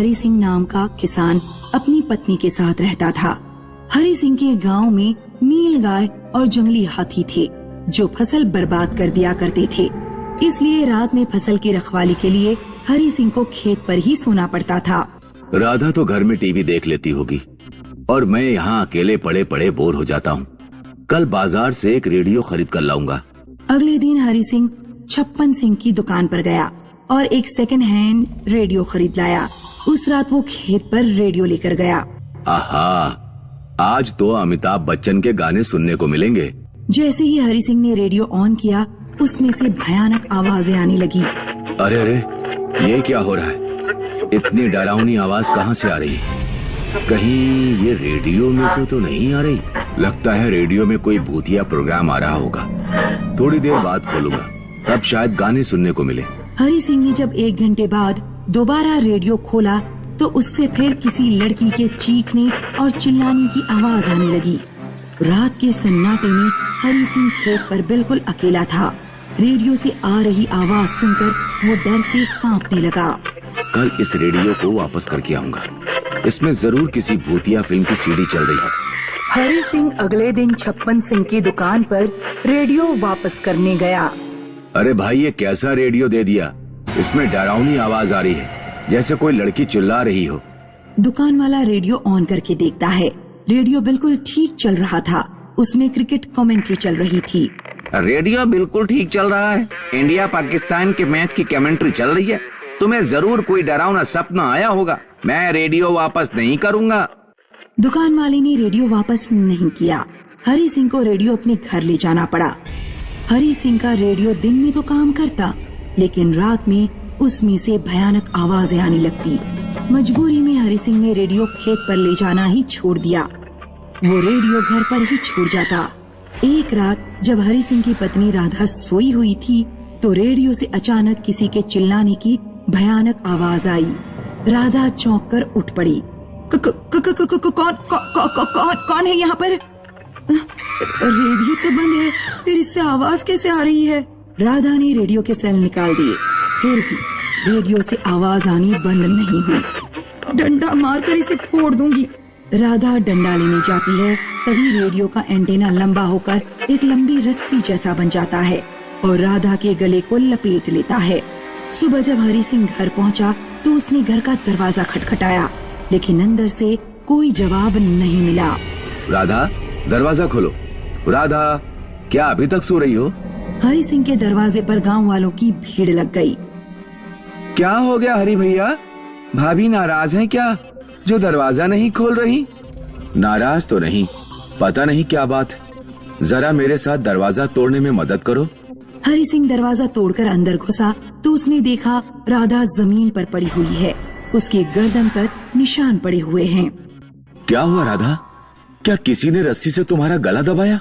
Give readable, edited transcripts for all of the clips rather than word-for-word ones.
हरि सिंह नाम का किसान अपनी पत्नी के साथ रहता था। हरि सिंह के गांव में नील गाय और जंगली हाथी थे जो फसल बर्बाद कर दिया करते थे। इसलिए रात में फसल की रखवाली के लिए हरि सिंह को खेत पर ही सोना पड़ता था। राधा तो घर में टीवी देख लेती होगी और मैं यहाँ अकेले पड़े पड़े बोर हो जाता हूँ। कल बाजार से एक रेडियो खरीद कर लाऊंगा। अगले दिन हरि सिंह छप्पन सिंह की दुकान पर गया और एक सेकंड हैंड रेडियो खरीद लाया। उस रात वो खेत पर रेडियो लेकर गया। आहा, आज तो अमिताभ बच्चन के गाने सुनने को मिलेंगे। जैसे ही हरि सिंह ने रेडियो ऑन किया, उसमें से भयानक आवाजें आने लगी। अरे अरे, ये क्या हो रहा है? इतनी डरावनी आवाज कहाँ से आ रही? कहीं ये रेडियो में से तो नहीं आ रही। लगता है रेडियो में कोई भूतिया प्रोग्राम आ रहा होगा। थोड़ी देर बाद खोलूंगा, तब शायद गाने सुनने को मिले। हरि सिंह ने जब 1 घंटे बाद दोबारा रेडियो खोला तो उससे फिर किसी लड़की के चीखने और चिल्लाने की आवाज आने लगी। रात के सन्नाटे में हरि सिंह खेत पर बिल्कुल अकेला था। रेडियो से आ रही आवाज सुनकर वो डर से कांपने लगा। कल इस रेडियो को वापस करके आऊंगा। इसमें जरूर किसी भूतिया फिल्म की सीडी चल रही है। हरि सिंह अगले दिन छप्पन सिंह की दुकान पर रेडियो वापस करने गया। अरे भाई, ये कैसा रेडियो दे दिया? इसमें डरावनी आवाज आ रही है, जैसे कोई लड़की चिल्ला रही हो। दुकान वाला रेडियो ऑन करके देखता है। रेडियो बिल्कुल ठीक चल रहा था। उसमें क्रिकेट कमेंट्री चल रही थी। रेडियो बिल्कुल ठीक चल रहा है। इंडिया पाकिस्तान के मैच की कमेंट्री चल रही है। तुम्हें जरूर कोई डरावना सपना आया होगा। मैं रेडियो वापस नहीं करूंगा। दुकान वाले ने रेडियो वापस नहीं किया। हरि सिंह को रेडियो अपने घर ले जाना पड़ा। हरि सिंह का रेडियो दिन में तो काम करता, लेकिन रात में उसमें से भयानक आवाजें आने लगती। मजबूरी में हरि सिंह ने रेडियो खेत पर ले जाना ही छोड़ दिया। वो रेडियो घर पर ही छूट जाता। एक रात जब हरि सिंह की पत्नी राधा सोई हुई थी तो रेडियो से अचानक किसी के चिल्लाने की भयानक आवाज आई। राधा चौंक कर उठ पड़ी। कौन है यहाँ पर? रेडियो तो बंद है, फिर इससे आवाज कैसे आ रही है? राधा ने रेडियो के सेल निकाल दिए, फिर भी रेडियो से आवाज आनी बंद नहीं हुई। डंडा मारकर इसे फोड़ दूंगी। राधा डंडा लेने जाती है, तभी रेडियो का एंटेना लंबा होकर एक लंबी रस्सी जैसा बन जाता है और राधा के गले को लपेट लेता है। सुबह जब हरि सिंह घर पहुंचा तो उसने घर का दरवाजा खटखटाया, लेकिन अंदर से कोई जवाब नहीं मिला। राधा, दरवाजा खोलो। राधा, क्या अभी तक सो रही हो? हरि सिंह के दरवाजे पर गांव वालों की भीड़ लग गई। क्या हो गया हरि भैया? भाभी नाराज हैं क्या, जो दरवाजा नहीं खोल रही? नाराज तो नहीं, पता नहीं क्या बात। जरा मेरे साथ दरवाजा तोड़ने में मदद करो। हरि सिंह दरवाजा तोड़कर अंदर घुसा तो उसने देखा राधा जमीन पर पड़ी हुई है। उसके गर्दन पर निशान पड़े हुए हैं। क्या हुआ राधा? क्या किसी ने रस्सी से तुम्हारा गला दबाया?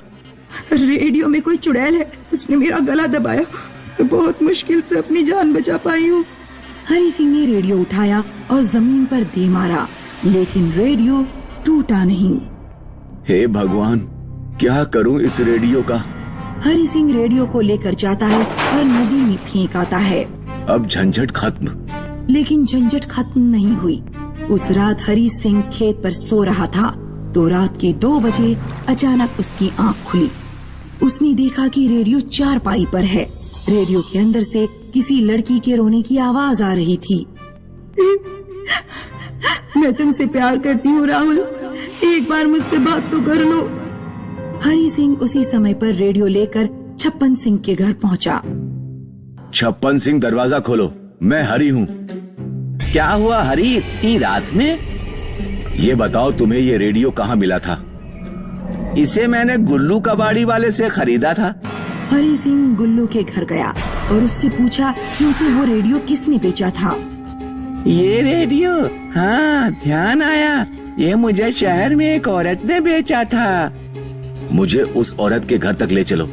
रेडियो में कोई चुड़ैल है, उसने मेरा गला दबाया। बहुत मुश्किल से अपनी जान बचा पाई हूँ। हरि सिंह ने रेडियो उठाया और जमीन पर दे मारा, लेकिन रेडियो टूटा नहीं। हे भगवान, क्या करूं इस रेडियो का? हरि सिंह रेडियो को लेकर जाता है और नदी में फेंक आता है। अब झंझट खत्म। लेकिन झंझट खत्म नहीं हुई। उस रात हरि सिंह खेत पर सो रहा था तो रात के 2 बजे अचानक उसकी आंख खुली। उसने देखा कि रेडियो चारपाई पर है। रेडियो के अंदर से किसी लड़की के रोने की आवाज आ रही थी। मैं तुमसे प्यार करती हूँ राहुल, एक बार मुझसे बात तो कर लो। हरि सिंह उसी समय पर रेडियो लेकर छप्पन सिंह के घर पहुंचा। छप्पन सिंह, दरवाजा खोलो, मैं हरि हूँ। क्या हुआ हरि, इतनी रात में? ये बताओ, तुम्हें ये रेडियो कहाँ मिला था? इसे मैंने गुल्लू कबाड़ी वाले से खरीदा था। हरि सिंह गुल्लू के घर गया और उससे पूछा कि उसे वो रेडियो किसने बेचा था। ये रेडियो? हाँ, ध्यान आया, ये मुझे शहर में एक औरत ने बेचा था। मुझे उस औरत के घर तक ले चलो।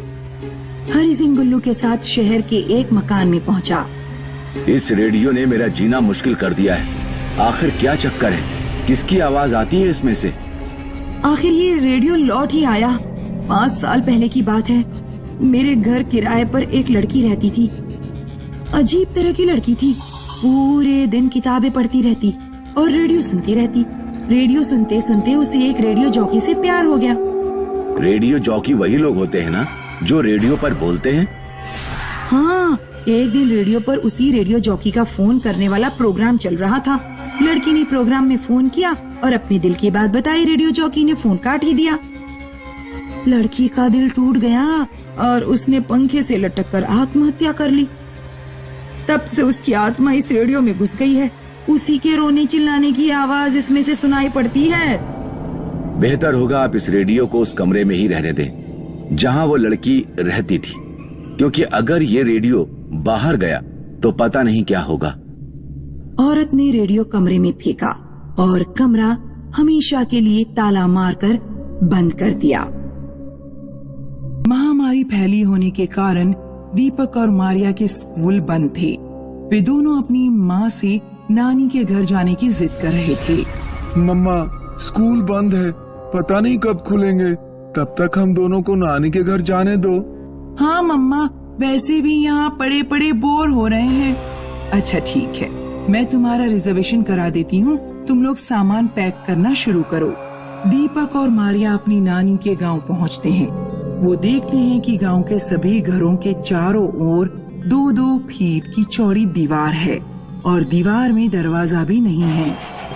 हरि सिंह गुल्लू के साथ शहर के एक मकान में पहुंचा। इस रेडियो ने मेरा जीना मुश्किल कर दिया है। आखिर क्या चक्कर है? किसकी आवाज आती है इसमें से? आखिर ये रेडियो लौट ही आया। 5 साल पहले की बात है। मेरे घर किराए पर एक लड़की रहती थी। अजीब तरह की लड़की थी। पूरे दिन किताबें पढ़ती रहती, और रेडियो सुनती रहती। रेडियो सुनते सुनते उसे एक रेडियो जॉकी से प्यार हो गया। रेडियो जॉकी वही लोग होते हैं ना जो रेडियो पर बोलते हैं? हाँ, एक दिन रेडियो पर उसी रेडियो जॉकी का फोन करने वाला प्रोग्राम चल रहा था। लड़की ने प्रोग्राम में फोन किया और अपने दिल की बात बताई। रेडियो जॉकी ने फोन काट ही दिया। लड़की का दिल टूट गया और उसने पंखे से लटक कर आत्महत्या कर ली। तब से उसकी आत्मा इस रेडियो में घुस गई है। उसी के रोने चिल्लाने की आवाज इसमें से सुनाई पड़ती है। बेहतर होगा आप इस रेडियो को उस कमरे में ही रहने दें जहां वो लड़की रहती थी, क्योंकि अगर ये रेडियो बाहर गया तो पता नहीं क्या होगा। औरत ने रेडियो कमरे में फेंका और कमरा हमेशा के लिए ताला मारकर बंद कर दिया। महामारी फैली होने के कारण दीपक और मारिया के स्कूल बंद थे। वे दोनों अपनी माँ से नानी के घर जाने की जिद कर रहे थे। मम्मा, स्कूल बंद है, पता नहीं कब खुलेंगे। तब तक हम दोनों को नानी के घर जाने दो। हाँ मम्मा, वैसे भी यहाँ पड़े पड़े बोर हो रहे हैं। अच्छा ठीक है, मैं तुम्हारा रिजर्वेशन करा देती हूँ। तुम लोग सामान पैक करना शुरू करो। दीपक और मारिया अपनी नानी के गांव पहुँचते हैं। वो देखते हैं कि गांव के सभी घरों के चारों ओर 2-2 फीट की चौड़ी दीवार है और दीवार में दरवाजा भी नहीं है।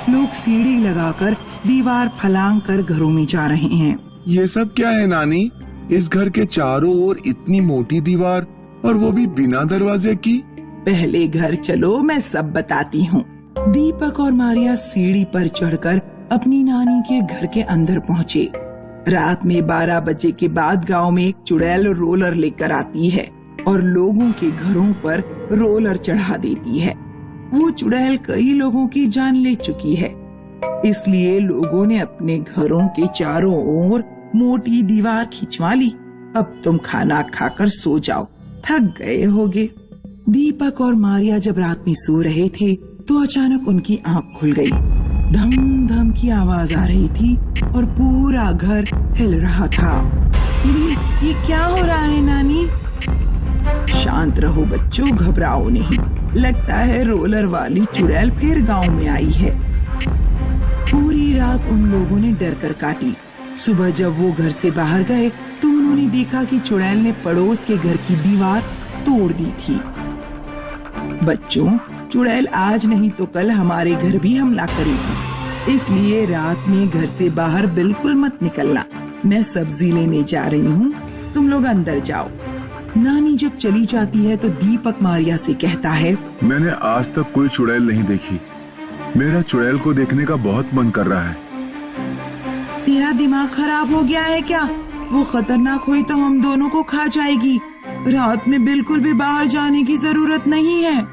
लोग सीढ़ी लगाकर दीवार फलांग कर घरों में जा रहे हैं। ये सब क्या है नानी? इस घर के चारों ओर इतनी मोटी दीवार और वो भी बिना दरवाजे की। पहले घर चलो, मैं सब बताती हूँ। दीपक और मारिया सीढ़ी पर चढ़कर अपनी नानी के घर के अंदर पहुँचे। रात में 12 बजे के बाद गांव में एक चुड़ैल रोलर लेकर आती है और लोगों के घरों पर रोलर चढ़ा देती है। वो चुड़ैल कई लोगों की जान ले चुकी है, इसलिए लोगों ने अपने घरों के चारों ओर मोटी दीवार खिंचवा ली। अब तुम खाना खाकर सो जाओ, थक गए होगे। दीपक और मारिया जब रात में सो रहे थे तो अचानक उनकी आंख खुल गई। धम धम की आवाज आ रही थी और पूरा घर हिल रहा था। ये क्या हो रहा है नानी? शांत रहो बच्चों, घबराओ नहीं। लगता है रोलर वाली चुड़ैल फिर गांव में आई है। पूरी रात उन लोगों ने डर कर काटी। सुबह जब वो घर से बाहर गए तो उन्होंने देखा कि चुड़ैल ने पड़ोस के घर की दीवार तोड़ दी थी। बच्चों, चुड़ैल आज नहीं तो कल हमारे घर भी हमला करेगी, इसलिए रात में घर से बाहर बिल्कुल मत निकलना। मैं सब्जी लेने जा रही हूँ, तुम लोग अंदर जाओ। नानी जब चली जाती है तो दीपक मारिया से कहता है, मैंने आज तक कोई चुड़ैल नहीं देखी। मेरा चुड़ैल को देखने का बहुत मन कर रहा है। तेरा दिमाग खराब हो गया है क्या? वो खतरनाक हुई तो हम दोनों को खा जाएगी। रात में बिल्कुल भी बाहर जाने की जरूरत नहीं है।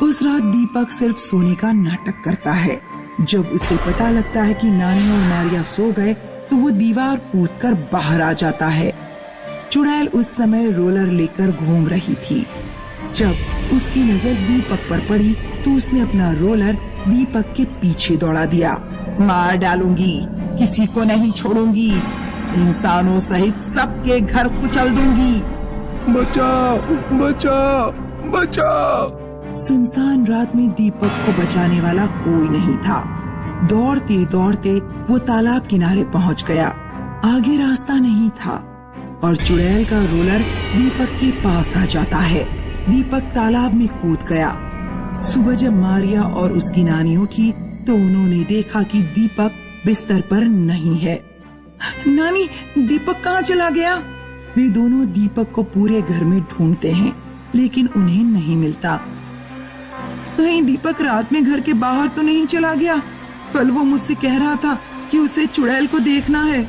उस रात दीपक सिर्फ सोने का नाटक करता है। जब उसे पता लगता है कि नानी और मारिया सो गए तो वो दीवार कूदकर बाहर आ जाता है। चुड़ैल उस समय रोलर लेकर घूम रही थी। जब उसकी नजर दीपक पर पड़ी तो उसने अपना रोलर दीपक के पीछे दौड़ा दिया। मार डालूंगी, किसी को नहीं छोड़ूंगी, इंसानों सहित सबके घर कुचल दूंगी। बचाओ, बचाओ, बचाओ। सुनसान रात में दीपक को बचाने वाला कोई नहीं था। दौड़ते दौड़ते वो तालाब किनारे पहुंच गया। आगे रास्ता नहीं था और चुड़ैल का रोलर दीपक के पास आ जाता है। दीपक तालाब में कूद गया। सुबह जब मारिया और उसकी नानी उठी तो उन्होंने देखा कि दीपक बिस्तर पर नहीं है। नानी, दीपक कहाँ चला गया? वे दोनों दीपक को पूरे घर में ढूंढते हैं लेकिन उन्हें नहीं मिलता। कहीं दीपक रात में घर के बाहर तो नहीं चला गया? कल वो मुझसे कह रहा था कि उसे चुड़ैल को देखना है।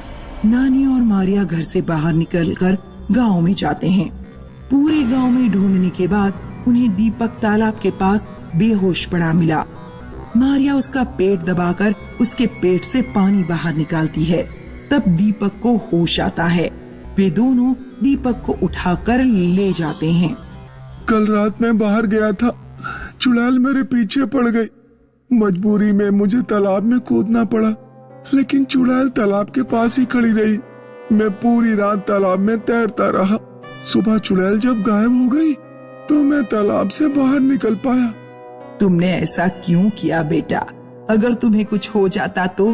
नानी और मारिया घर से बाहर निकलकर गांव में जाते हैं। पूरे गांव में ढूंढने के बाद उन्हें दीपक तालाब के पास बेहोश पड़ा मिला। मारिया उसका पेट दबाकर उसके पेट से पानी बाहर निकालती है। तब दीपक को होश आता है। वे दोनों दीपक को उठाकर ले जाते हैं। कल रात मैं बाहर गया था, चुड़ैल मेरे पीछे पड़ गई। मजबूरी में मुझे तालाब में कूदना पड़ा, लेकिन चुड़ैल तालाब के पास ही खड़ी रही। मैं पूरी रात तालाब में तैरता रहा। सुबह चुड़ैल जब गायब हो गई तो मैं तालाब से बाहर निकल पाया। तुमने ऐसा क्यों किया बेटा? अगर तुम्हें कुछ हो जाता तो?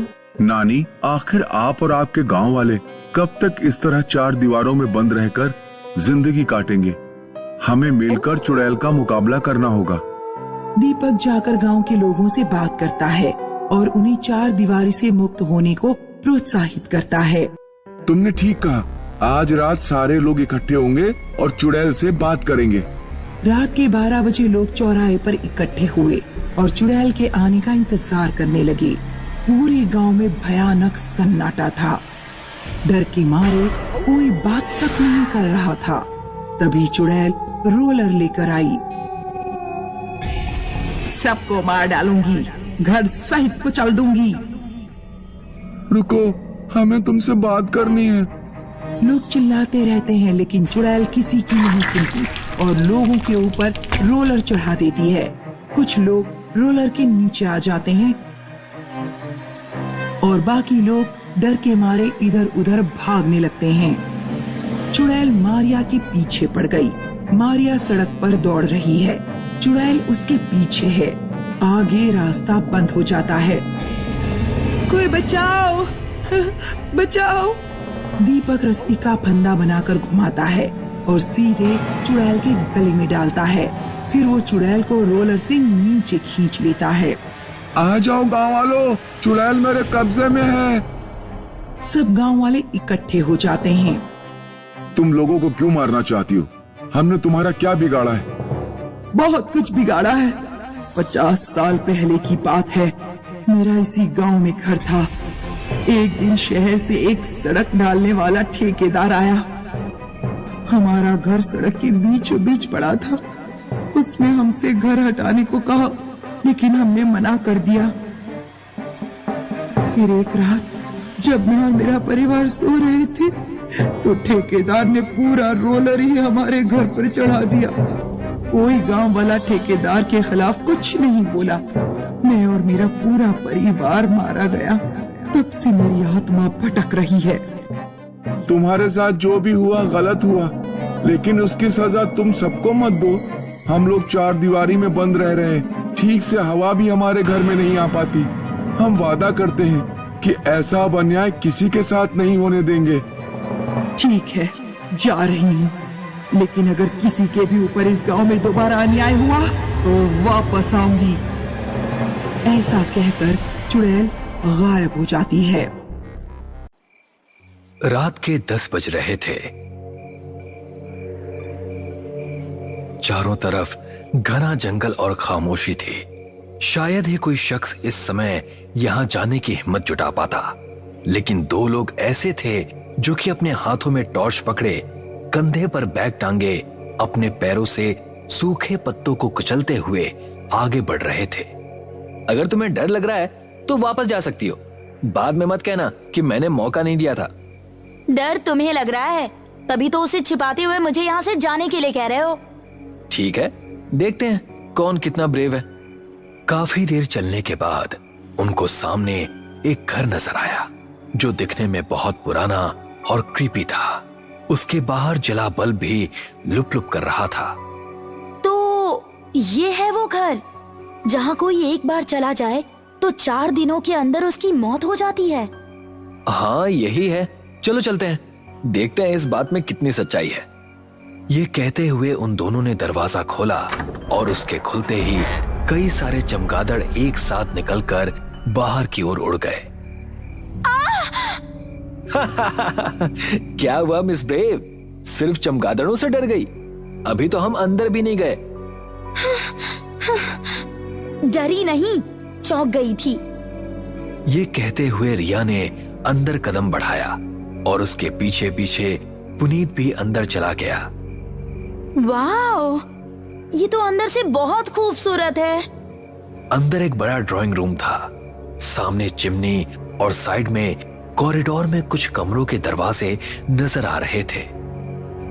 नानी, आखिर आप और आपके गांव वाले कब तक इस तरह चार दीवारों में बंद रहकर जिंदगी काटेंगे? हमें मिलकर चुड़ैल का मुकाबला करना होगा। दीपक जाकर गांव के लोगों से बात करता है और उन्हें चार दीवारी से मुक्त होने को प्रोत्साहित करता है। तुमने ठीक कहा, आज रात सारे लोग इकट्ठे होंगे और चुड़ैल से बात करेंगे। रात के 12 बजे लोग चौराहे पर इकट्ठे हुए और चुड़ैल के आने का इंतजार करने लगे। पूरे गांव में भयानक सन्नाटा था। डर के मारे कोई बात तक नहीं कर रहा था। तभी चुड़ैल रोलर लेकर आई। सबको मार डालूंगी, घर सहित कुचल दूंगी। रुको, हमें तुमसे बात करनी है। लोग चिल्लाते रहते हैं लेकिन चुड़ैल किसी की नहीं सुनती और लोगों के ऊपर रोलर चढ़ा देती है। कुछ लोग रोलर के नीचे आ जाते हैं और बाकी लोग डर के मारे इधर उधर भागने लगते हैं। चुड़ैल मारिया के पीछे पड़ गई। मारिया सड़क पर दौड़ रही है, चुड़ैल उसके पीछे है। आगे रास्ता बंद हो जाता है। कोई बचाओ, बचाओ। दीपक रस्सी का फंदा बनाकर घुमाता है और सीधे चुड़ैल के गले में डालता है। फिर वो चुड़ैल को रोलर से नीचे खींच लेता है। आ जाओ गांव वालों, चुड़ैल मेरे कब्जे में है। सब गांव वाले इकट्ठे हो जाते हैं। तुम लोगों को क्यों मारना चाहती हो? हमने तुम्हारा क्या बिगाड़ा है? बहुत कुछ बिगाड़ा है। 50 साल पहले की बात है। मेरा इसी गांव में घर था। एक दिन शहर से एक सड़क डालने वाला ठेकेदार आया। हमारा घर सड़क के बीचों बीच पड़ा था। उसने हमसे घर हटाने को कहा लेकिन हमने मना कर दिया। फिर एक रात जब मैं और मेरा परिवार सो रहे थे तो ठेकेदार ने पूरा रोलर ही हमारे घर पर चढ़ा दिया। कोई गांव वाला ठेकेदार के खिलाफ कुछ नहीं बोला। मैं और मेरा पूरा परिवार मारा गया। तब से मेरी आत्मा भटक रही है। तुम्हारे साथ जो भी हुआ गलत हुआ, लेकिन उसकी सजा तुम सबको मत दो। हम लोग चार दीवारी में बंद रह रहे हैं, ठीक से हवा भी हमारे घर में नहीं आ पाती। हम वादा करते हैं कि ऐसा अब अन्याय किसी के साथ नहीं होने देंगे। ठीक है, जा रही हूँ, लेकिन अगर किसी के भी ऊपर इस गांव में दोबारा अन्याय हुआ तो वापस आऊंगी। ऐसा कहकर चुड़ैल गायब हो जाती है। रात के 10 बज रहे थे। चारों तरफ घना जंगल और खामोशी थी। शायद ही कोई शख्स इस समय यहां जाने की हिम्मत जुटा पाता, लेकिन दो लोग ऐसे थे जो कि अपने हाथों में टॉर्च पकड़े, कंधे पर बैग टांगे, अपने पैरों से सूखे पत्तों को कुचलते हुए आगे बढ़ रहे थे। अगर तुम्हें डर लग रहा है तो वापस जा सकती हो। बाद में मत कहना कि मैंने मौका नहीं दिया था। डर तुम्हें लग रहा है, तभी तो उसे छिपाते हुए मुझे यहाँ से जाने के लिए कह रहे हो। ठीक है, देखते हैं कौन कितना ब्रेव है। काफी देर चलने के बाद उनको सामने एक घर नजर आया जो दिखने में बहुत पुराना और क्रीपी था। उसके बाहर जला बल्ब भी लुप लुप कर रहा था। तो ये है वो घर जहाँ कोई एक बार चला जाए तो 4 दिनों के अंदर उसकी मौत हो जाती है। हाँ, यही है। चलो चलते हैं, देखते हैं इस बात में कितनी सच्चाई है। ये कहते हुए उन दोनों ने दरवाजा खोला और उसके खुलते ही कई सारे चमगादड़ एक साथ निकलकर बाहर की ओर उड़ गए। क्या हुआ मिस ब्रेव? सिर्फ चमगादड़ों से डर गई? अभी तो हम अंदर भी नहीं गए। डरी नहीं, चौंक गई थी। ये कहते हुए रिया ने अंदर कदम बढ़ाया और उसके पीछे पीछे पुनीत भी अंदर चला गया। वाओ, ये तो अंदर से बहुत खूबसूरत है। अंदर एक बड़ा ड्राइंग रूम था। सामने चिमनी और साइड में कॉरिडोर में कुछ कमरों के दरवाजे नजर आ रहे थे।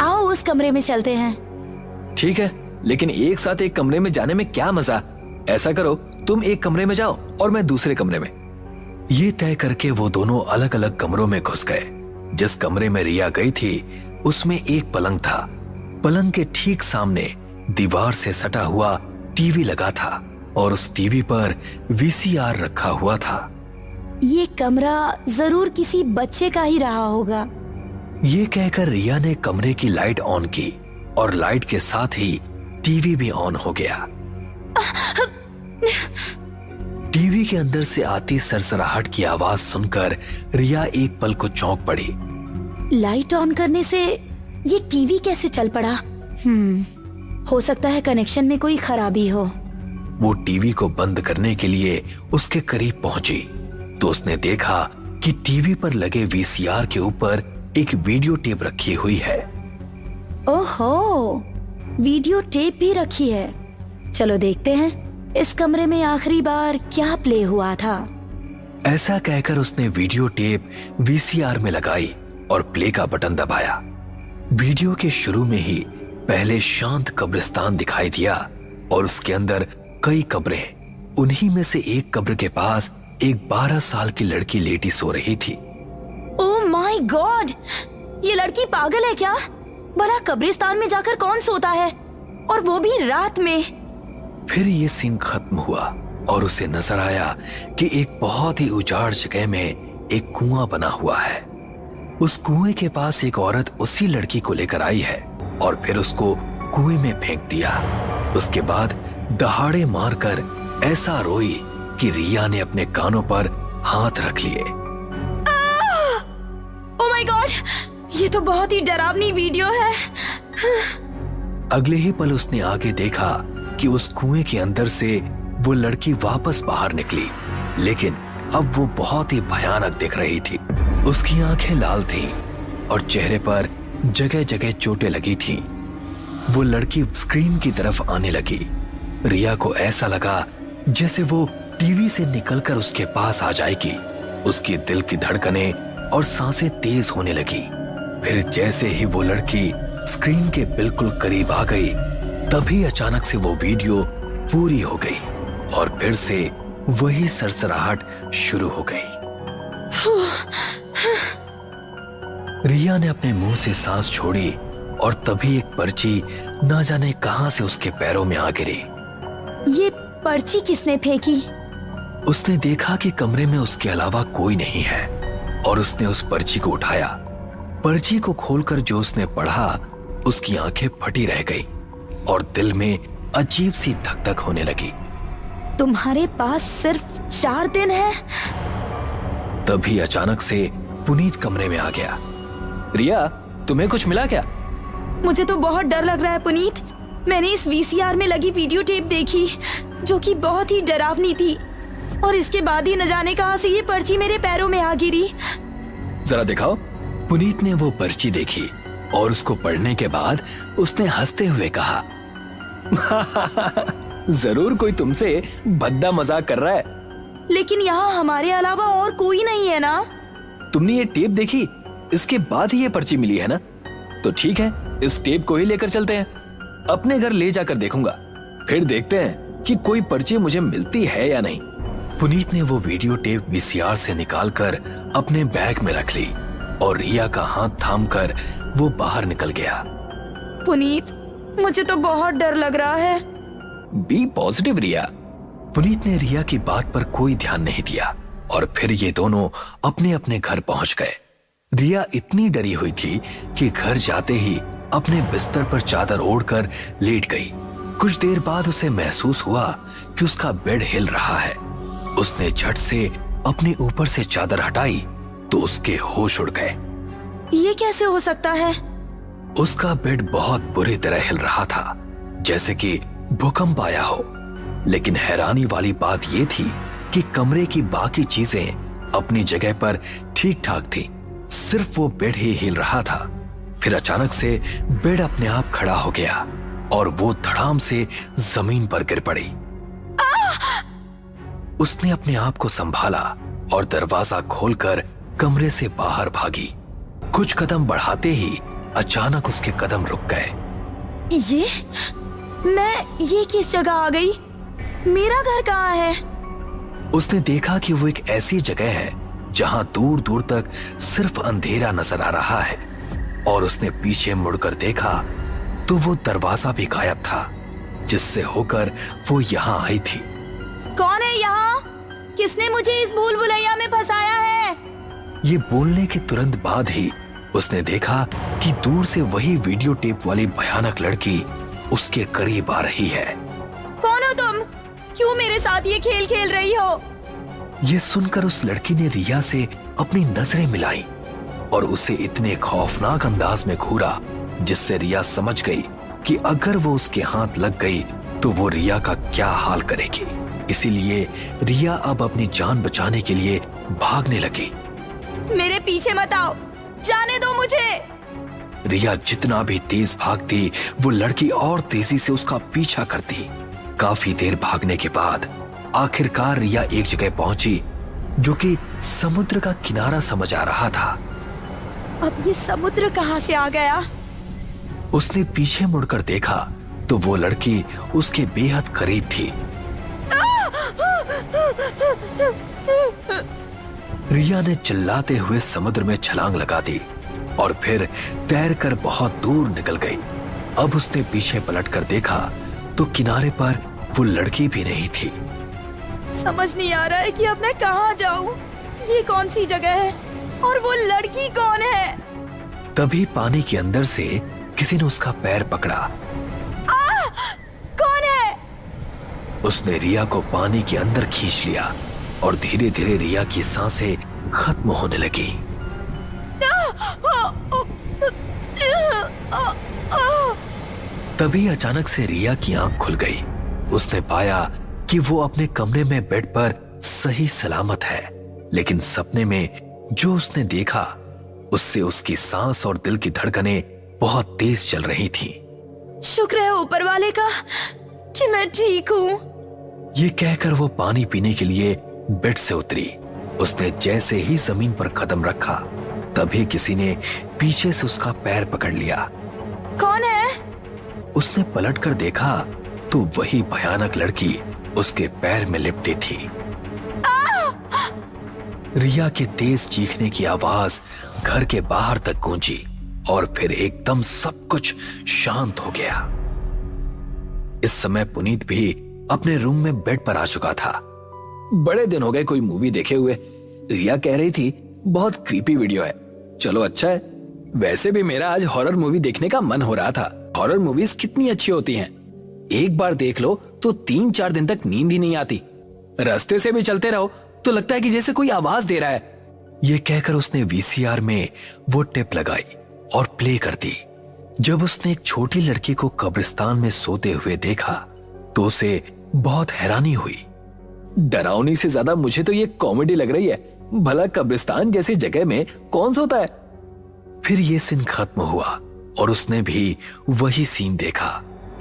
आओ उस कमरे में चलते हैं। ठीक है, लेकिन एक साथ एक कमरे में जाने में क्या मजा। ऐसा करो, तुम एक कमरे में जाओ और मैं दूसरे कमरे में। ये तय करके वो दोनों अलग अलग कमरों में घुस गए। जिस कमरे में रिया गई थी उसमें एक पलंग था। पलंग के ठीक सामने दीवार से सटा हुआ टीवी लगा था और उस टीवी पर वीसीआर रखा हुआ था। ये कमरा जरूर किसी बच्चे का ही रहा होगा। ये कहकर रिया ने कमरे की लाइट ऑन की और लाइट के साथ ही टीवी भी ऑन हो गया। टीवी के अंदर से आती सरसराहट की आवाज सुनकर रिया एक पल को चौंक पड़ी। लाइट ऑन करने से ये टीवी कैसे चल पड़ा? हो सकता है कनेक्शन में कोई खराबी हो। वो टीवी को बंद करने के लिए उसके करीब पहुंची तो उसने देखा कि टीवी पर लगे वीसीआर के ऊपर एक वीडियो टेप रखी हुई है। ओहो, वीडियो टेप भी रखी है। चलो देखते हैं इस कमरे में आखिरी बार क्या प्ले हुआ था। ऐसा कहकर उसने वीडियो टेप वीसीआर में लगाई और प्ले का बटन दबाया। वीडियो के शुरू में ही पहले शांत कब्रिस्तान दिखाई दिया और उसके अंदर कई कब्रें। उन्हीं में से एक कब्र के पास एक 12 साल की लड़की लेटी सो रही थी। ओह माय गॉड, ये लड़की पागल है क्या? भला कब्रिस्तान में जाकर कौन सोता है, और वो भी रात में? फिर ये सीन खत्म हुआ और उसे नजर आया कि एक बहुत ही उजाड़ जगह में एक कुआं बना हुआ है। उस कुएं के पास एक औरत उसी लड़की को लेकर आई है और फिर उसको कुएं में फेंक दिया। उसके बाद दहाड़े मारकर ऐसा रोई कि रिया ने अपने कानों पर हाथ रख लिए। ओह माय गॉड, ये तो बहुत ही डरावनी वीडियो है। अगले ही पल उसने आगे देखा कि उस कुएं के अंदर से वो लड़की वापस बाहर निकली, लेकिन अब वो बहुत ही भयानक दिख रही थी। उसकी आंखें लाल थीं और चेहरे पर जगह जगह चोटें लगी थीं। वो लड़की स्क्रीन की तरफ आने लगी। रिया को ऐसा लगा जैसे वो टीवी से निकलकर उसके पास आ जाएगी। उसकी दिल की धड़कनें और सांसें तेज होने लगी। फिर जैसे ही वो लड़की स्क्रीन के बिल्कुल करीब आ गई, तभी अचानक से वो वीडियो पूरी हो गई और फिर से वही सरसराहट शुरू हो गई। रिया ने अपने मुंह से सांस छोड़ी और तभी एक पर्ची ना जाने कहां से उसके पैरों में आ गिरी। ये पर्ची किसने फेंकी? उसने देखा कि कमरे में उसके अलावा कोई नहीं है और उसने उस पर्ची को उठाया। पर्ची को खोलकर जो उसने पढ़ा, उसकी आंखें फटी रह गई और दिल में अजीब सी धक धक होने लगी। तुम्हारे पास सिर्फ 4 दिन है। तभी अचानक से पुनीत कमरे में आ गया। रिया, तुम्हें कुछ मिला क्या? मुझे तो बहुत डर लग रहा है पुनीत। मैंने इस वीसीआर में लगी वीडियो टेप देखी जो कि बहुत ही डरावनी थी, और इसके बाद ही न जाने कहां से ये पर्ची मेरे पैरों में आ गिरी। जरा दिखाओ। पुनीत ने वो पर्ची देखी और उसको पढ़ने के बाद उसने हंसते हुए कहा, जरूर कोई तुमसे भद्दा मजाक कर रहा है। लेकिन यहाँ हमारे अलावा और कोई नहीं है ना? तुमने ये टेप देखी, इसके बाद ही ये पर्ची मिली है ना? तो ठीक है, इस टेप को ही लेकर चलते हैं। अपने घर ले जाकर देखूंगा, फिर देखते हैं कि कोई पर्ची मुझे मिलती है या नहीं। पुनीत ने वो वीडियो टेप वीसीआर से निकालकर अपने बैग में रख ली और रिया का हाथ थामकर वो बाहर निकल गया। पुनीत, मुझे तो बहुत डर लग रहा है। बी पॉजिटिव रिया। पुनीत ने रिया की बात पर कोई ध्यान नहीं दिया और फिर ये दोनों अपने अपने घर पहुंच गए। रिया इतनी डरी हुई थी कि घर जाते ही अपने बिस्तर पर चादर ओढ़कर लेट गई। कुछ देर बाद उसे महसूस हुआ कि उसका बेड हिल रहा है। उसने झट से अपने ऊपर से चादर हटाई तो उसके होश उड़ गए। ये कैसे हो सकता है? उसका बेड बहुत बुरी तरह हिल रहा था, जैसे कि भूकंप आया हो। लेकिन हैरानी वाली बात यह थी कि कमरे की बाकी चीजें अपनी जगह पर ठीक ठाक थी, सिर्फ वो बेड ही हिल रहा था। फिर अचानक से बेड अपने आप खड़ा हो गया और वो धड़ाम से जमीन पर गिर पड़ी। उसने अपने आप को संभाला और दरवाजा खोलकर कमरे से बाहर भागी। कुछ कदम बढ़ाते ही अचानक उसके कदम रुक गए। ये किस जगह आ गई? मेरा घर कहाँ है? उसने देखा कि वो एक ऐसी जगह है जहां दूर दूर तक सिर्फ अंधेरा नजर आ रहा है, और उसने पीछे मुड़कर देखा तो वो दरवाजा भी गायब था जिससे होकर वो यहाँ आई थी। किसने मुझे इस भूल भुलैया में फंसाया है? ये बोलने के तुरंत बाद ही उसने देखा कि दूर से वही वीडियो टेप वाली भयानक लड़की उसके करीब आ रही है। कौन हो तुम? क्यों मेरे साथ ये खेल खेल रही हो? ये सुनकर उस लड़की ने रिया से अपनी नजरें मिलाई और उसे इतने खौफनाक अंदाज में घूरा जिससे रिया समझ गई कि अगर वो उसके हाथ लग गई तो वो रिया का क्या हाल करेगी। इसीलिए रिया अब अपनी जान बचाने के लिए भागने लगी। मेरे पीछे मत आओ, जाने दो मुझे। रिया जितना भी तेज भागती वो लड़की और तेजी से उसका पीछा करती। काफी देर भागने के बाद आखिरकार रिया एक जगह पहुंची जो कि समुद्र का किनारा समझ आ रहा था। अब ये समुद्र कहाँ से आ गया? उसने पीछे मुड़कर देखा तो वो लड़की उसके बेहद करीब थी। रिया ने चिल्लाते हुए समुद्र में छलांग लगा दी और फिर तैरकर बहुत दूर निकल गई। अब उसने पीछे पलटकर देखा तो किनारे पर वो लड़की भी नहीं थी। समझ नहीं आ रहा है कि अब मैं कहाँ जाऊँ। ये कौन सी जगह है और वो लड़की कौन है? तभी पानी के अंदर से किसी ने उसका पैर पकड़ा। कौन है? उसने रिया को पानी के अंदर खींच लिया और धीरे धीरे रिया की सांसें खत्म होने लगी। तभी अचानक से रिया की आंख खुल गई। उसने पाया कि वो अपने कमरे में बेड पर सही सलामत है, लेकिन सपने में जो उसने देखा उससे उसकी सांस और दिल की धड़कनें बहुत तेज चल रही थीं। शुक्र है ऊपर वाले का कि मैं ठीक हूँ। ये कहकर वो पानी पीने के लिए बेड से उतरी। उसने जैसे ही जमीन पर कदम रखा तभी किसी ने पीछे से उसका पैर पकड़ लिया। कौन है? उसने पलटकर देखा तो वही भयानक लड़की उसके पैर में लिपटी थी। रिया के तेज चीखने की आवाज घर के बाहर तक गूंजी और फिर एकदम सब कुछ शांत हो गया। इस समय पुनीत भी अपने रूम में बेड पर आ चुका था। बड़े दिन हो गए कोई मूवी देखे हुए। रिया कह रही थी बहुत क्रीपी वीडियो है। चलो अच्छा है। वैसे भी मेरा आज हॉरर मूवी देखने का मन हो रहा था। हॉरर मूवीज कितनी अच्छी होती हैं। एक बार देख लो तो 3-4 दिन तक नींद ही नहीं आती। रास्ते से भी चलते रहो तो लगता है कि जैसे कोई आवाज दे रहा है। ये कहकर उसने वीसीआर में वो टेप लगाई और प्ले कर दी। जब उसने एक छोटी लड़की को कब्रिस्तान में सोते हुए देखा तो उसे बहुत हैरानी हुई। डरावनी से ज्यादा मुझे तो ये कॉमेडी लग रही है। भला कब्रिस्तान जैसी जगह में कौन सोता है? फिर ये सीन खत्म हुआ और उसने भी वही सीन देखा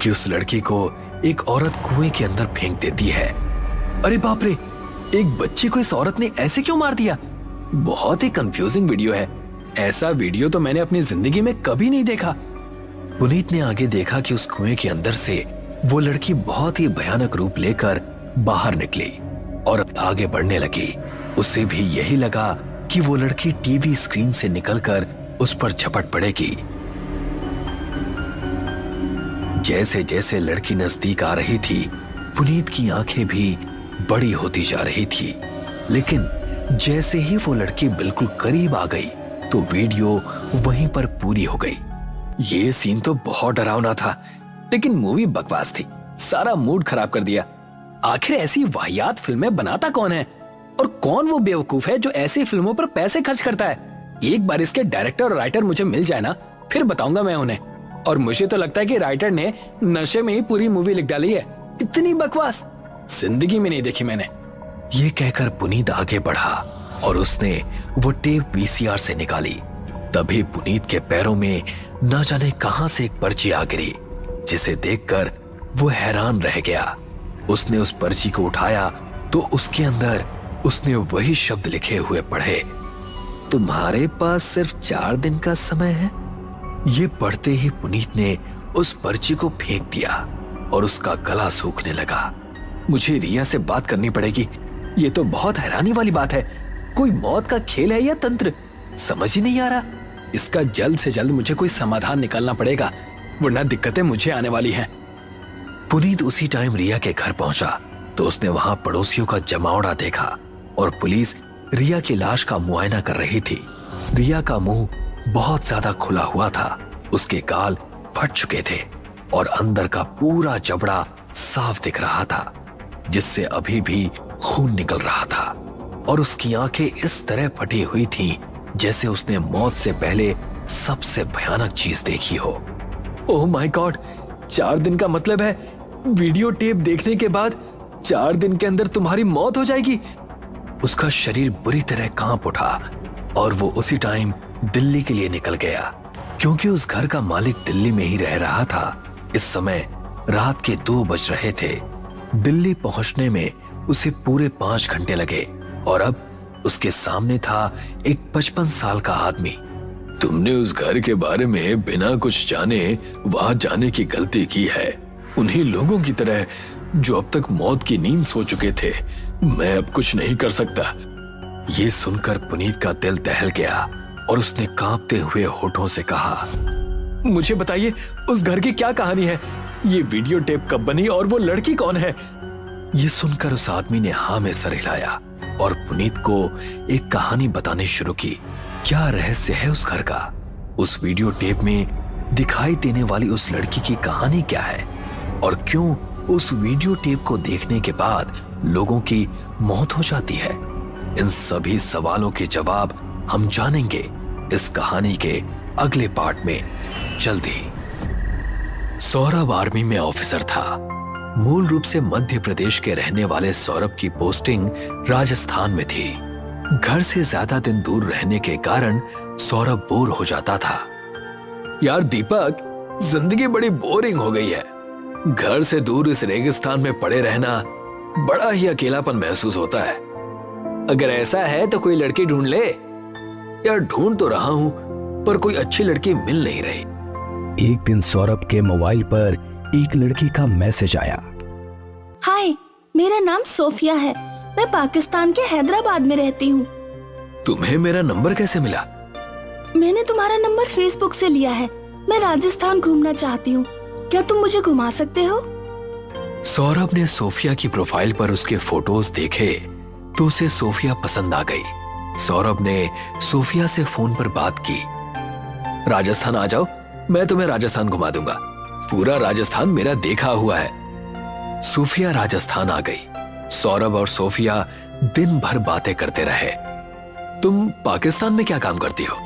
कि उस लड़की को एक औरत कुएं के अंदर फेंक देती है। अरे बाप रे, एक बच्ची को इस औरत ने ऐसे क्यों मार दिया? बहुत ही कंफ्यूजिंग वीडियो है। ऐसा वीडियो तो मैंने अपनी जिंदगी में कभी नहीं देखा। पुनीत ने आगे देखा कि उस कुएं के अंदर से वो लड़की बहुत ही भयानक रूप लेकर बाहर निकली और आगे बढ़ने लगी। उसे भी यही लगा कि वो लड़की टीवी स्क्रीन से निकलकर उस पर झपट पड़ेगी। जैसे जैसे लड़की नजदीक आ रही थी पुनीत की आंखें भी बड़ी होती जा रही थी। लेकिन जैसे ही वो लड़की बिल्कुल करीब आ गई तो वीडियो वहीं पर पूरी हो गई। ये सीन तो बहुत डरावना था, लेकिन मूवी बकवास थी। सारा मूड खराब कर दिया। आखिर ऐसी वाहियात फिल्में बनाता कौन है और कौन वो बेवकूफ है जो ऐसी फिल्मों पर पैसे खर्च करता है? एक बार इसके डायरेक्टर और राइटर मुझे मिल जाए ना, फिर बताऊंगा मैं उन्हें। और मुझे तो लगता है कि राइटर ने नशे में ही पूरी मूवी लिख डाली है। इतनी बकवास जिंदगी में नहीं देखी मैंने। ये कहकर पुनीत आगे बढ़ा और उसने वो टेप वीसीआर से निकाली। तभी पुनीत के पैरों में न जाने कहां से एक पर्ची आ गिरी, जिसे देखकर वो हैरान रह गया। उसने उस पर्ची को उठाया तो उसके अंदर उसने वही शब्द लिखे हुए पढ़े, तुम्हारे पास सिर्फ 4 दिन का समय है। ये पढ़ते ही पुनीत ने उस पर्ची को फेंक दिया और उसका गला सूखने लगा। मुझे रिया से बात करनी पड़ेगी। ये तो बहुत हैरानी वाली बात है। कोई मौत का खेल है या तंत्र, समझ ही नहीं आ रहा। इसका जल्द से जल्द मुझे कोई समाधान निकालना पड़ेगा, वरना दिक्कतें मुझे आने वाली हैं। पुनीत उसी टाइम रिया के घर पहुंचा तो उसने वहां पड़ोसियों का जमावड़ा देखा और पुलिस रिया की लाश का मुआयना कर रही थी। रिया का मुंह बहुत ज्यादा खुला हुआ था, उसके गाल फट चुके थे और अंदर का पूरा जबड़ा साफ दिख रहा था, जिससे अभी भी खून निकल रहा था। और उसकी आंखें इस तरह फटी हुई थीं जैसे उसने मौत से पहले सबसे भयानक चीज देखी हो। ओह माय गॉड, 4 दिन का मतलब है वीडियो टेप देखने के बाद 4 दिन के अंदर तुम्हारी मौत हो जाएगी। उसका शरीर बुरी तरह कांप उठा और वो उसी टाइम दिल्ली के लिए निकल गया, क्योंकि उस घर का मालिक दिल्ली में ही रह रहा था। इस समय रात के 2 बज रहे थे। दिल्ली पहुंचने में उसे पूरे 5 घंटे लगे और अब उसके सामने था एक 55 साल का आदमी। तुमने उस घर के बारे में बिना कुछ जाने वहां जाने की गलती की है, उन्हीं लोगों की तरह जो अब तक मौत की नींद सो चुके थे। मैं अब कुछ नहीं कर सकता। ये सुनकर पुनीत का दिल दहल गया और उसने कांपते हुए होठों से कहा, मुझे बताइए उस घर की क्या कहानी है, ये वीडियो टेप कब बनी और वो लड़की कौन है? ये सुनकर उस आदमी ने हाँ में सर हिलाया और पुनीत को एक कहानी बतानी शुरू की। क्या रहस्य है उस घर का? उस वीडियो टेप में दिखाई देने वाली उस लड़की की कहानी क्या है? और क्यों उस वीडियो टेप को देखने के बाद लोगों की मौत हो जाती है? इन सभी सवालों के जवाब हम जानेंगे इस कहानी के अगले पार्ट में जल्द ही। सौरभ आर्मी में ऑफिसर था। मूल रूप से मध्य प्रदेश के रहने वाले सौरभ की पोस्टिंग राजस्थान में थी। घर से ज्यादा दिन दूर रहने के कारण सौरभ बोर हो जाता था। यार दीपक, जिंदगी बड़ी बोरिंग हो गई है। घर से दूर इस रेगिस्तान में पड़े रहना बड़ा ही अकेलापन महसूस होता है। अगर ऐसा है तो कोई लड़की ढूंढ ले। यार ढूंढ तो रहा हूं, पर कोई अच्छी लड़की मिल नहीं रही। एक दिन सौरभ के मोबाइल पर एक लड़की का मैसेज आया। हाय, मेरा नाम सोफिया है। मैं पाकिस्तान के हैदराबाद में रहती हूँ। तुम्हें मेरा नंबर कैसे मिला? मैंने तुम्हारा नंबर फेसबुक से लिया है। मैं राजस्थान घूमना चाहती हूँ, क्या तुम मुझे घुमा सकते हो? सौरभ ने सोफिया की प्रोफाइल पर उसके फोटोज देखे तो उसे सोफिया पसंद आ गई। सौरभ ने सोफिया से फोन पर बात की। राजस्थान आ जाओ, मैं तुम्हें राजस्थान घुमा दूंगा। पूरा राजस्थान मेरा देखा हुआ है। सोफिया राजस्थान आ गई। सौरभ और सोफिया दिन भर बातें करते रहे। तुम पाकिस्तान में क्या काम करती हो?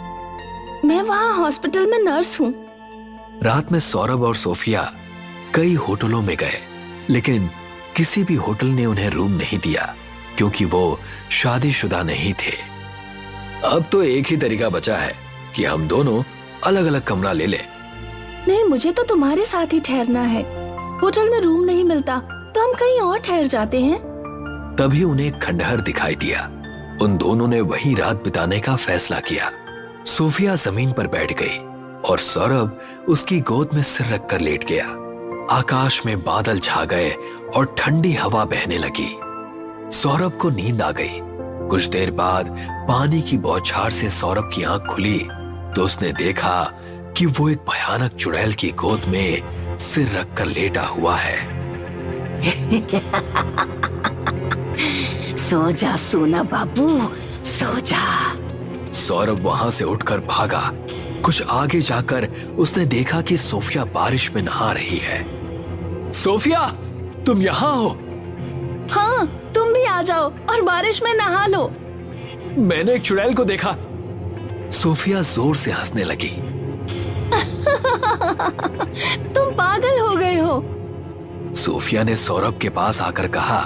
मैं वहाँ हॉस्पिटल में नर्स हूँ। रात में सौरभ और सोफिया कई होटलों में गए, लेकिन किसी भी होटल ने उन्हें रूम नहीं दिया, क्योंकि वो शादीशुदा नहीं थे। अब तो एक ही तरीका बचा है कि हम दोनों अलग अलग कमरा ले लें। नहीं, मुझे तो तुम्हारे साथ ही ठहरना है। होटल में रूम नहीं मिलता तो हम कहीं और ठहर जाते हैं। तभी उन्हें एक खंडहर दिखाई दिया। उन दोनों ने वहीं रात बिताने का फैसला किया। सोफिया जमीन पर बैठ गई और सौरभ उसकी गोद में सिर रखकर लेट गया। आकाश में बादल छा गए और ठंडी हवा बहने लगी। सौरभ को नींद आ गई। कुछ देर बाद पानी की बौछार से सौरभ की आंख खुली तो उसने देखा कि वो एक भयानक चुड़ैल की गोद में सिर रखकर लेटा हुआ है। सो जा सोना बाबू, सो जा। सौरभ वहां से उठकर भागा। कुछ आगे जाकर उसने देखा कि सोफिया बारिश में नहा रही है। सोफिया, तुम यहाँ हो? हाँ, तुम भी आ जाओ और बारिश में नहा लो। मैंने एक चुड़ैल को देखा। सोफिया जोर से हंसने लगी। तुम पागल हो गए हो। सोफिया ने सौरभ के पास आकर कहा,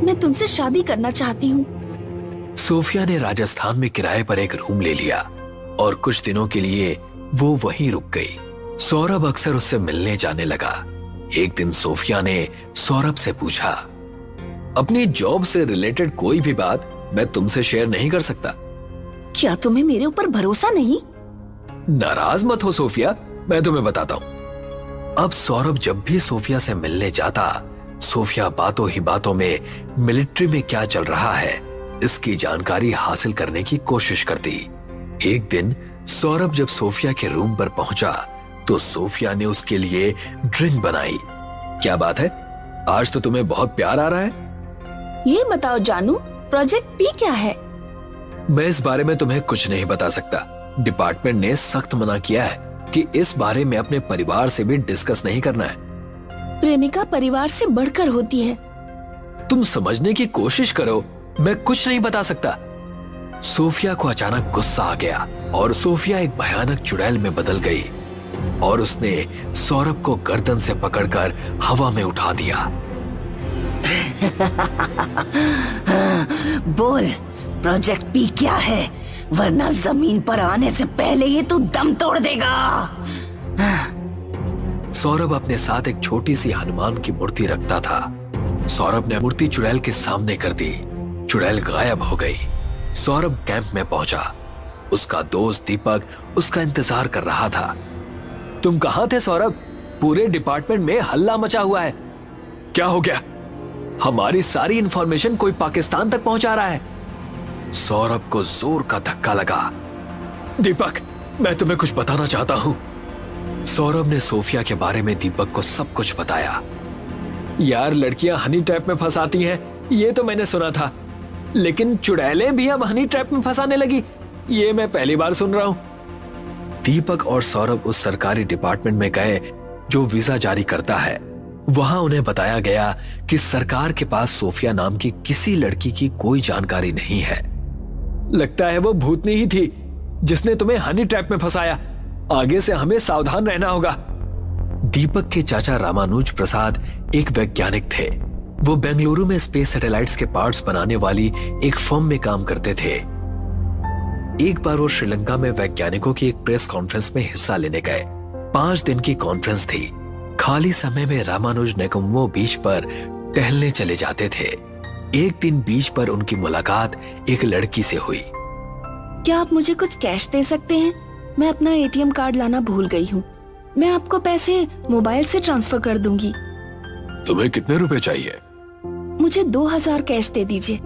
मैं तुमसे शादी करना चाहती हूँ। सोफिया ने राजस्थान में किराए पर एक रूम ले लिया और कुछ दिनों के लिए वो वहीं रुक गई। सौरभ अक्सर उससे मिलने जाने लगा। एक दिन सोफिया ने सौरभ से पूछा, अपनी जॉब से रिलेटेड कोई भी बात मैं तुमसे शेयर नहीं कर सकता। क्या तुम्हें मेरे ऊपर भरोसा नहीं? नाराज मत हो सोफिया, मैं तुम्हें बताता हूँ। अब सौरभ जब भी सोफिया से मिलने जाता, सोफिया बातों ही बातों में मिलिट्री में क्या चल रहा है इसकी जानकारी हासिल करने की कोशिश करती। एक दिन सौरभ जब सोफिया के रूम पर पहुंचा तो सोफिया ने उसके लिए ड्रिंक बनाई। क्या बात है, आज तो तुम्हें बहुत प्यार आ रहा है? ये बताओ जानू, प्रोजेक्ट पी क्या है? मैं इस बारे में तुम्हें कुछ नहीं बता सकता। डिपार्टमेंट ने सख्त मना किया है कि इस बारे में अपने परिवार से भी डिस्कस नहीं करना है। प्रेमिका परिवार से बढ़कर होती है। तुम समझने की कोशिश करो, मैं कुछ नहीं बता सकता। सोफिया को अचानक गुस्सा आ गया और सोफिया एक भयानक चुड़ैल में बदल गई और उसने सौरभ को गर्दन से पकड़कर हवा में उठा दिया। बोल, प्रोजेक्ट पी क्या है, वरना जमीन पर आने से पहले ये तू दम तोड़ देगा। सौरभ अपने साथ एक छोटी सी हनुमान की मूर्ति रखता था। सौरभ ने मूर्ति चुड़ैल के सामने कर दी। चुड़ैल गायब हो गई। सौरभ कैंप में पहुंचा। उसका दोस्त दीपक उसका इंतजार कर रहा था। तुम कहां थे सौरभ? पूरे डिपार्टमेंट में हल्ला मचा हुआ है। क्या हो गया? हमारी सारी इंफॉर्मेशन कोई पाकिस्तान तक पहुंचा रहा है। सौरभ को जोर का धक्का लगा। दीपक, मैं तुम्हें कुछ बताना चाहता हूं। सौरभ ने सोफिया के बारे में दीपक को सब कुछ बताया। यार, लड़कियां हनी ट्रैप में फंसाती हैं, ये तो मैंने सुना था, लेकिन चुड़ैलें भी अब हनी ट्रैप में फंसाने लगी, ये मैं पहली बार सुन रहा हूं। दीपक और सौरभ उस सरकारी डिपार्टमेंट में गए जो वीजा जारी करता है। वहां उन्हें बताया गया कि सरकार के पास सोफिया नाम की किसी लड़की की कोई जानकारी नहीं है। लगता है वो भूतनी ही थी जिसने तुम्हें हनी ट्रैप में फंसाया। आगे से हमें सावधान रहना होगा। दीपक के चाचा रामानुज प्रसाद एक वैज्ञानिक थे। वो बेंगलुरु में स्पेस सैटेलाइट्स के पार्ट्स बनाने वाली एक फर्म में काम करते थे। एक बार वो श्रीलंका में वैज्ञानिकों की एक प्रेस कॉन्फ्रेंस में हिस्सा लेने गए। 5 दिन की कॉन्फ्रेंस थी। खाली समय में रामानुज नेकुम्बो बीच पर टहलने चले जाते थे। एक दिन बीच पर उनकी मुलाकात एक लड़की से हुई। क्या आप मुझे कुछ कैश दे सकते हैं? मैं अपना एटीएम कार्ड लाना भूल गई हूँ। मैं आपको पैसे मोबाइल से ट्रांसफर कर दूंगी। तुम्हें कितने रुपए चाहिए? मुझे 2000 कैश दे दीजिए।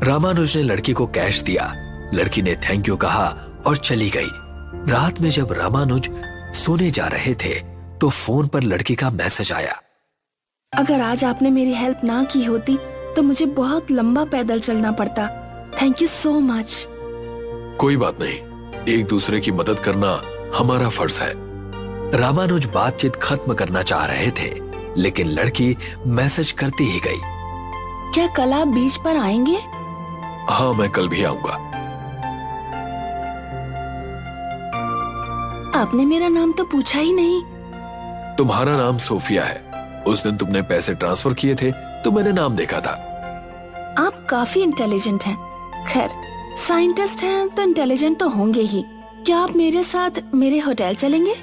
रामानुज ने लड़की को कैश दिया। लड़की ने थैंक यू कहा और चली गई। रात में जब रामानुज सोने जा रहे थे तो फोन पर लड़की का मैसेज आया। अगर आज आपने मेरी हेल्प ना की होती तो मुझे बहुत लंबा पैदल चलना पड़ता। Thank you so much. कोई बात नहीं, एक दूसरे की मदद करना हमारा फर्ज है। रामानुज बातचीत खत्म करना चाह रहे थे, लेकिन लड़की मैसेज करती ही गई। क्या कल आप बीच पर आएंगे? हाँ, मैं कल भी आऊंगा। आपने मेरा नाम तो पूछा ही नहीं। तुम्हारा नाम सोफिया है। उस दिन तुमने पैसे ट्रांसफर किए थे तो मैंने नाम देखा था। आप काफी इंटेलिजेंट हैं। खैर, साइंटिस्ट हैं तो इंटेलिजेंट तो होंगे ही। क्या आप मेरे साथ मेरे होटल चलेंगे?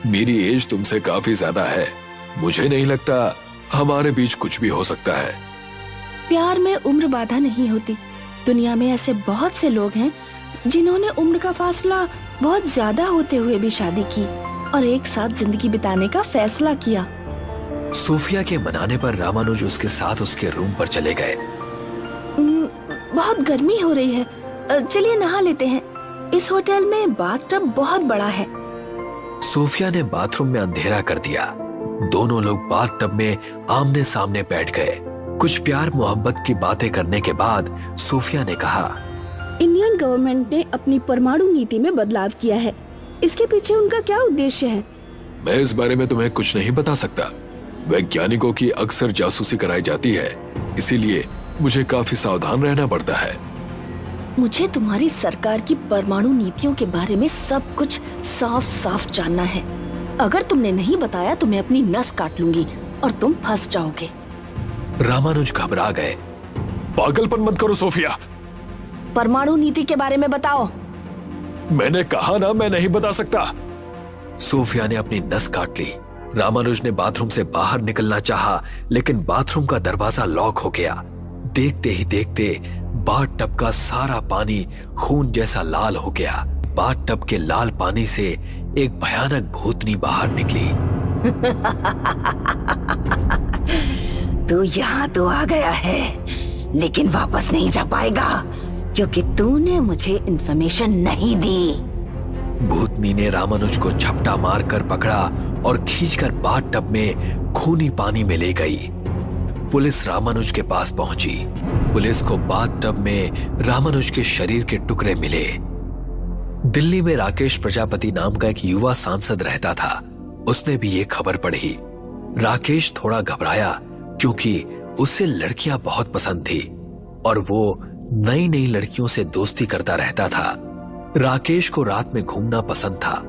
मेरी एज तुमसे काफी ज्यादा है। मुझे नहीं लगता हमारे बीच कुछ भी हो सकता है। प्यार में उम्र बाधा नहीं होती। दुनिया में ऐसे बहुत से लोग हैं जिन्होंने उम्र का फासला बहुत ज्यादा होते हुए भी शादी की और एक साथ जिंदगी बिताने का फैसला किया। सोफिया के मनाने पर रामानुज उसके साथ उसके रूम पर चले गए। बहुत गर्मी हो रही है, चलिए नहा लेते हैं। इस होटल में बाथटब बहुत बड़ा है। सोफिया ने बाथरूम में अंधेरा कर दिया। दोनों लोग बाथटब में आमने सामने बैठ गए। कुछ प्यार मोहब्बत की बातें करने के बाद सोफिया ने कहा, इंडियन गवर्नमेंट ने अपनी परमाणु नीति में बदलाव किया है। इसके पीछे उनका क्या उद्देश्य है? मैं इस बारे में तुम्हें कुछ नहीं बता सकता। वैज्ञानिकों की अक्सर जासूसी कराई जाती है, इसीलिए मुझे काफी सावधान रहना पड़ता है। मुझे तुम्हारी सरकार की परमाणु नीतियों के बारे में सब कुछ साफ साफ जानना है। अगर तुमने नहीं बताया तो मैं अपनी नस काट लूंगी और तुम फंस जाओगे। रामानुज घबरा गए। पागलपन मत करो सोफिया। परमाणु नीति के बारे में बताओ। मैंने कहा ना, मैं नहीं बता सकता। सोफिया ने अपनी नस काट ली। रामानुज ने बाथरूम से बाहर निकलना चाहा, लेकिन बाथरूम का दरवाजा लॉक हो गया। देखते ही देखते बाथटब का सारा पानी खून जैसा लाल हो गया। बाथटब के लाल पानी से एक भयानक भूतनी बाहर निकली। तू यहाँ तो आ गया है, लेकिन वापस नहीं जा पाएगा क्योंकि तूने मुझे इन्फॉर्मेशन नहीं दी। भूतनी ने रामानुज को झपटा मारकर पकड़ा और खींचकर बाथटब में खूनी पानी में ले गई। पुलिस रामानुज के पास पहुंची। पुलिस को बाथटब में रामानुज के शरीर के टुकड़े मिले। दिल्ली में राकेश प्रजापति नाम का एक युवा सांसद रहता था। उसने भी ये खबर पढ़ी। राकेश थोड़ा घबराया क्योंकि उसे लड़कियां बहुत पसंद थी और वो नई नई लड़कियों से दोस्ती करता रहता था। राकेश को रात में घूमना पसंद था।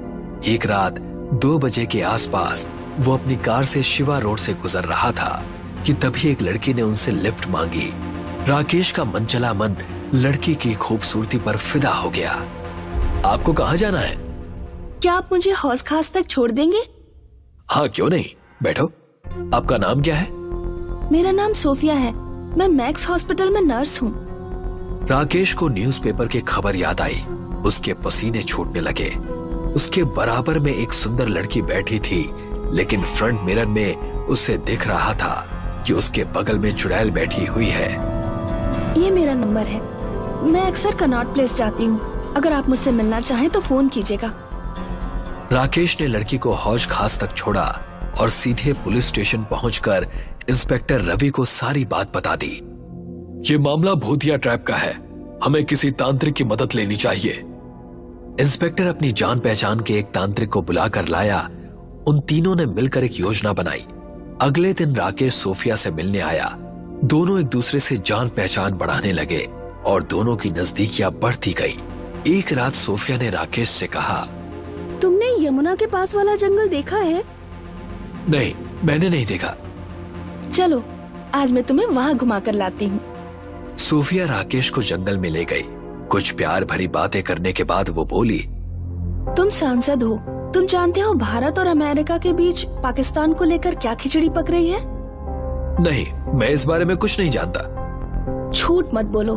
एक रात 2 बजे के आसपास वो अपनी कार से शिवा रोड से गुजर रहा था कि तभी एक लड़की ने उनसे लिफ्ट मांगी। राकेश का मनचला मन लड़की की खूबसूरती पर फिदा हो गया। आपको कहाँ जाना है? क्या आप मुझे हौज खास तक छोड़ देंगे? हाँ, क्यों नहीं, बैठो। आपका नाम क्या है? मेरा नाम सोफिया है। मैं मैक्स हॉस्पिटल में नर्स हूँ। राकेश को न्यूज़पेपर की खबर याद आई। उसके पसीने छूटने लगे। उसके बराबर में एक सुंदर लड़की बैठी थी, लेकिन फ्रंट मिरर में उसे दिख रहा था कि उसके बगल में चुड़ैल बैठी हुई है। ये मेरा नंबर है। मैं अक्सर कनॉट प्लेस जाती हूँ। अगर आप मुझसे मिलना चाहें तो फोन कीजिएगा। राकेश ने लड़की को हौज खास तक छोड़ा और सीधे पुलिस स्टेशन पहुंचकर इंस्पेक्टर रवि को सारी बात बता दी। ये मामला भूतिया ट्रैप का है, हमें किसी तांत्रिक की मदद लेनी चाहिए। इंस्पेक्टर अपनी जान पहचान के एक तांत्रिक को बुलाकर लाया। उन तीनों ने मिलकर एक योजना बनाई। अगले दिन राकेश सोफिया से मिलने आया। दोनों एक दूसरे से जान पहचान बढ़ाने लगे और दोनों की नजदीकियां बढ़ती गई। एक रात सोफिया ने राकेश से कहा, तुमने यमुना के पास वाला जंगल देखा है? नहीं, मैंने नहीं देखा। चलो, आज मैं तुम्हें वहाँ घुमा कर लाती हूँ। सोफिया राकेश को जंगल में ले गई। कुछ प्यार भरी बातें करने के बाद वो बोली, तुम सांसद हो, तुम जानते हो भारत और अमेरिका के बीच पाकिस्तान को लेकर क्या खिचड़ी पक रही है? नहीं, मैं इस बारे में कुछ नहीं जानता। झूठ मत बोलो।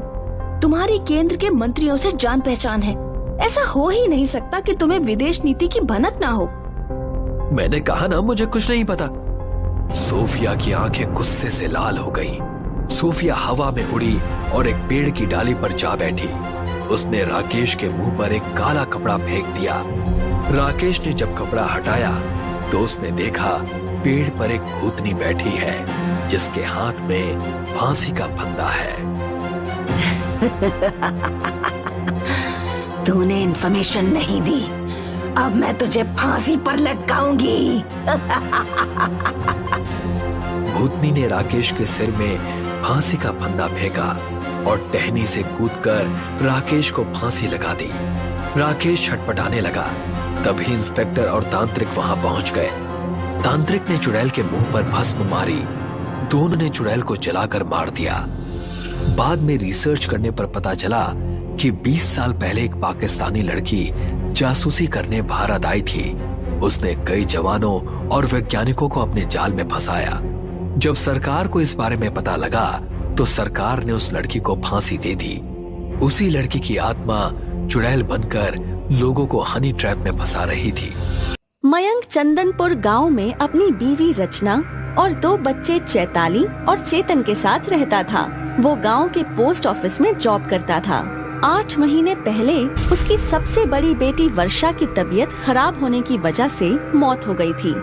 तुम्हारी केंद्र के मंत्रियों से जान पहचान है। ऐसा हो ही नहीं सकता कि तुम्हें विदेश नीति की भनक ना हो। मैंने कहा ना, मुझे कुछ नहीं पता। सोफिया की आंखें गुस्से से लाल हो गईं। सोफिया हवा में उड़ी और एक पेड़ की डाली पर जा बैठी। उसने राकेश के मुंह पर एक काला कपड़ा फेंक दिया। राकेश ने जब कपड़ा हटाया तो उसने देखा पेड़ पर एक भूतनी बैठी है जिसके हाथ में फांसी का फंदा है। तूने इन्फॉर्मेशन नहीं दी, अब मैं तुझे फांसी पर लटकाऊंगी। भूतनी ने राकेश के सिर में फांसी का फंदा फेंका और टहनी से कूदकर राकेश को फांसी लगा दी। राकेश छटपटाने लगा। तभी इंस्पेक्टर और तांत्रिक वहां पहुंच गए। तांत्रिक ने चुड़ैल के मुंह पर भस्म मारी। दोनों ने चुड़ैल को जलाकर मार दिया। बाद में रिसर्च करने पर पता चला कि 20 साल पहले एक पाकिस्तानी लड़की जासूसी करने भारत आई थी। उसने कई जवानों और वैज्ञानिकों को अपने जाल में फंसाया। जब सरकार को इस बारे में पता लगा तो सरकार ने उस लड़की को फांसी दे दी। उसी लड़की की आत्मा चुड़ैल बनकर लोगों को हनी ट्रैप में फंसा रही थी। मयंक चंदनपुर गांव में अपनी बीवी रचना और 2 बच्चे चैताली और चेतन के साथ रहता था। वो गांव के पोस्ट ऑफिस में जॉब करता था। 8 महीने पहले उसकी सबसे बड़ी बेटी वर्षा की तबीयत खराब होने की वजह से मौत हो गई थी।